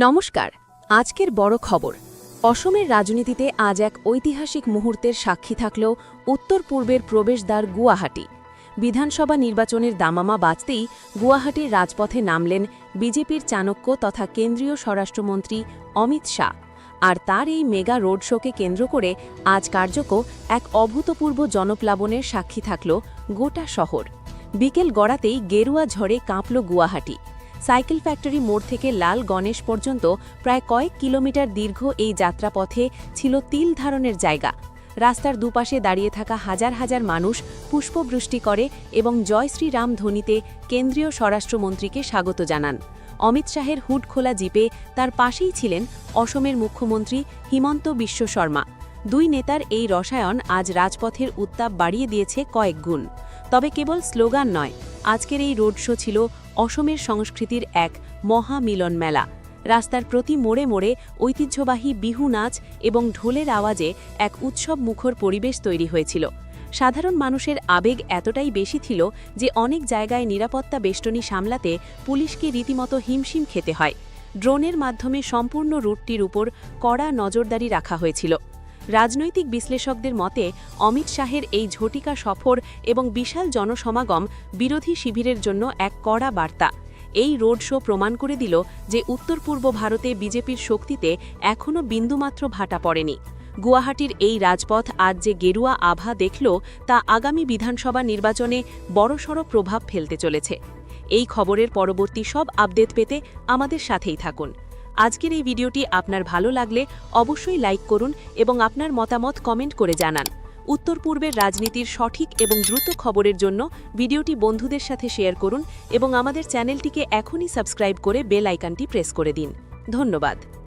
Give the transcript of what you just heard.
নমস্কার। আজকের বড় খবর, অসমের রাজনীতিতে আজ এক ঐতিহাসিক মুহূর্তের সাক্ষী থাকল উত্তর পূর্বের প্রবেশদ্বার গুয়াহাটি। বিধানসভা নির্বাচনের দামামা বাজতেই গুয়াহাটির রাজপথে নামলেন বিজেপির চাণক্য তথা কেন্দ্রীয় স্বরাষ্ট্রমন্ত্রী অমিত শাহ। আর তার এই মেগা রোড শোকে কেন্দ্র করে আজ কার্যত এক অভূতপূর্ব জনপ্লাবনের সাক্ষী থাকল গোটা শহর। বিকেল গড়াতেই গেরুয়া ঝড়ে কাঁপল গুয়াহাটি। সাইকেল ফ্যাক্টরি মোড় থেকে লাল গণেশ পর্যন্ত প্রায় কয়েক কিলোমিটার দীর্ঘ এই যাত্রাপথে ছিল তিল ধারণের জায়গা। রাস্তার দুপাশে দাঁড়িয়ে থাকা হাজার হাজার মানুষ পুষ্পবৃষ্টি করে এবং জয় শ্রীরাম ধ্বনিতে কেন্দ্রীয় স্বরাষ্ট্রমন্ত্রীকে স্বাগত জানান। অমিত শাহের হুড খোলা জিপে তার পাশেই ছিলেন অসমের মুখ্যমন্ত্রী হিমন্ত বিশ্ব শর্মা। দুই নেতার এই রসায়ন আজ রাজপথের উত্তাপ বাড়িয়ে দিয়েছে কয়েক গুণ। তবে কেবল স্লোগান নয়, আজকের এই রোড শো ছিল অসমের সংস্কৃতির এক মহা মিলন মেলা। রাস্তার প্রতি মোড়ে মোড়ে ঐতিহ্যবাহী বিহু নাচ এবং ঢোলের আওয়াজে এক উৎসব মুখর পরিবেশ তৈরি হয়েছিল। সাধারণ মানুষের আবেগ এতটাই বেশি ছিল যে অনেক জায়গায় নিরাপত্তা বেষ্টনী সামলাতে পুলিশকে রীতিমতো হিমশিম খেতে হয়। ড্রোনের মাধ্যমে সম্পূর্ণ রুটটির উপর কড়া নজরদারি রাখা হয়েছিল। রাজনৈতিক বিশ্লেষকদের মতে অমিত শাহের এই ঝটিকা সফর এবং বিশাল জনসমাগম বিরোধী শিবিরের জন্য এক কড়া বার্তা। এই রোড শো প্রমাণ করে দিল যে উত্তর পূর্ব ভারতে বিজেপির শক্তিতে এখনও বিন্দুমাত্র ভাটা পড়েনি। গুয়াহাটির এই রাজপথ আজ যে গেরুয়া আভা দেখল তা আগামী বিধানসভা নির্বাচনে বড়সড় প্রভাব ফেলতে চলেছে। এই খবরের পরবর্তী সব আপডেট পেতে আমাদের সাথেই থাকুন। আজকের এই ভিডিওটি আপনার ভালো লাগলে অবশ্যই লাইক করুন এবং আপনার মতামত কমেন্ট করে জানান। উত্তর পূর্বের রাজনীতির সঠিক এবং দ্রুত খবরের জন্য ভিডিওটি বন্ধুদের সাথে শেয়ার করুন এবং আমাদের চ্যানেলটিকে এখনই সাবস্ক্রাইব করে বেল আইকনটি প্রেস করে দিন। ধন্যবাদ।